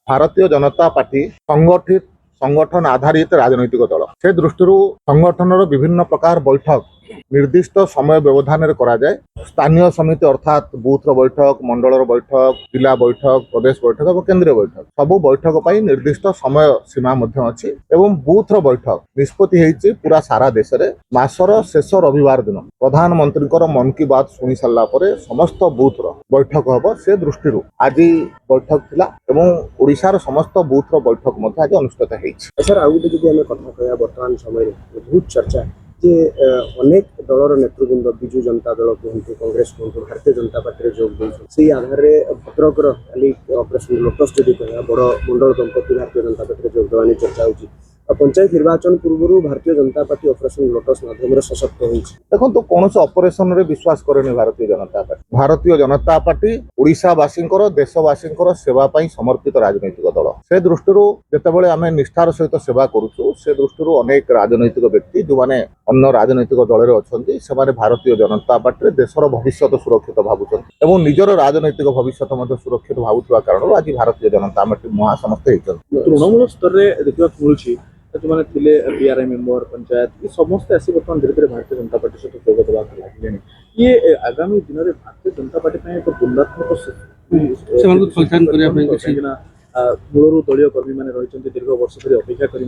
Bharatiya Janata party संगठित संगठन आधारित राजनैतिक दल से दृष्टि संगठन विभिन्न प्रकार बैठक निर्दिष्ट समय व्यवधान करा जाए। स्थानीय समिति अर्थात बूथ बैठक, मंडल बैठक, जिला बैठक, प्रदेश बैठक और केंद्रीय बैठक सबू बैठक पर निर्दिष्ट समय सीमा अच्छी एवं बूथ बैठक निष्पत्ति होती पूरा सारा देश में मासर शेष रविवार दिन प्रधानमंत्री मन की बात शुणी सारा समस्त बूथ बैठक हम से दृष्टि आज बैठक थिला एवं ओडिशार समस्त बूथ बैठक आज अनुष्ठित होती। सर आउ गोटे जब आम कथा कह बर्तमान समय बहुत चर्चा जे अनेक दलर नेतृवृंद विजु जनता दल कहतु कांग्रेस कहतु भारतीय जनता पार्टी जोग से आधार में भद्रकर खाली ऑपरेशन लोटस जदि कह बड़ मंडल दंपति भारतीय जनता पार्टी जोग देवानी चर्चा होगी। पंचायत निर्वाचन पूर्व Bharatiya Janata party operation lotus माध्यम सशक्त हो देखो तो कौन से ऑपरेशन रे विश्वास करेनि भारतीय जनता पार्टी। भारतीय जनता पार्टी ओडिशावासी देशवासी सेवा पई समर्पित राजनैतिक दल से दृष्टि जितेबाला आम निष्ठार सहित सेवा करुचु से दृष्टि अनेक राजनैतिक व्यक्ति जो मैंने अन्य राजनैतिक दल में से भारतीय जनता पार्टी देशर भविष्य सुरक्षित भावुं एवं निजर राजनैतिक भविष्य सुरक्षित भावुवा कारण आज भारतीय जनता पार्टी महासमस्ते तृणमूल स्तर में देखा मिलूँ जो मैंने बीआरआई मेंबर पंचायत ये समस्ते आसी बर्तमान धीरे धीरे भारतीय जनता पार्टी सहित जोग देवा लगे। ये आगामी दिन में भारतीय जनता पार्टी एक द्वंदात्मक मूलर दलीय कर्मी मैंने रही दीर्घ वर्ष धरी अपेक्षा कर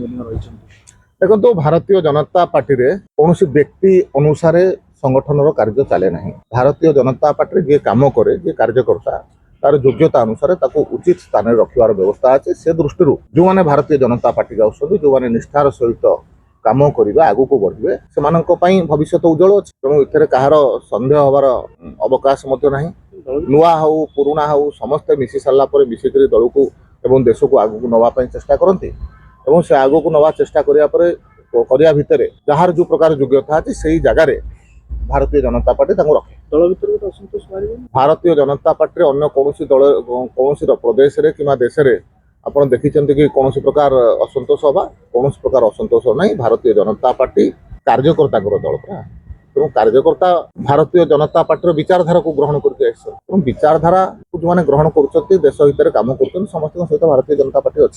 देखो तो भारतीय जनता पार्टी रे कौन व्यक्ति अनुसार संगठन कार्य चले ना। भारतीय जनता पार्टी जी काम करे जी कार्यकर्ता तार योग्यता अनुसार उचित स्थान में रखिबार व्यवस्था अच्छे से दृष्टि जो मैंने भारतीय जनता पार्टी जो मैंने निष्ठार सहित काम करवा आगू को बढ़े से भविष्य उज्जवल अच्छे तेणु इतने कहार सन्देह हबार अवकाश ना। नुआ हो पुराणा हो समस्ते मिसी सारा मिसिक दल को एवं देश को आगू नवाई चेष्टा करती से आगू को नवा चेष्टा करिया भितर जार जो प्रकार योग्यता अच्छी से जगार भारतीय जनता पार्टी रखे। दल भर असंतोष भारतीय जनता पार्टी अन्य कौन दल कौन प्रदेश रे कि देश में आप देखी कि कौन प्रकार असंतोष हवा कौन प्रकार असंतोष ना। भारतीय जनता पार्टी कार्यकर्ता दल पूरा तेणु कार्यकर्ता भारतीय जनता पार्टी विचारधारा को ग्रहण करके विचारधारा को जो मैंने ग्रहण कर देश हित काम कर समस्त सहित भारतीय जनता पार्टी अच्छी।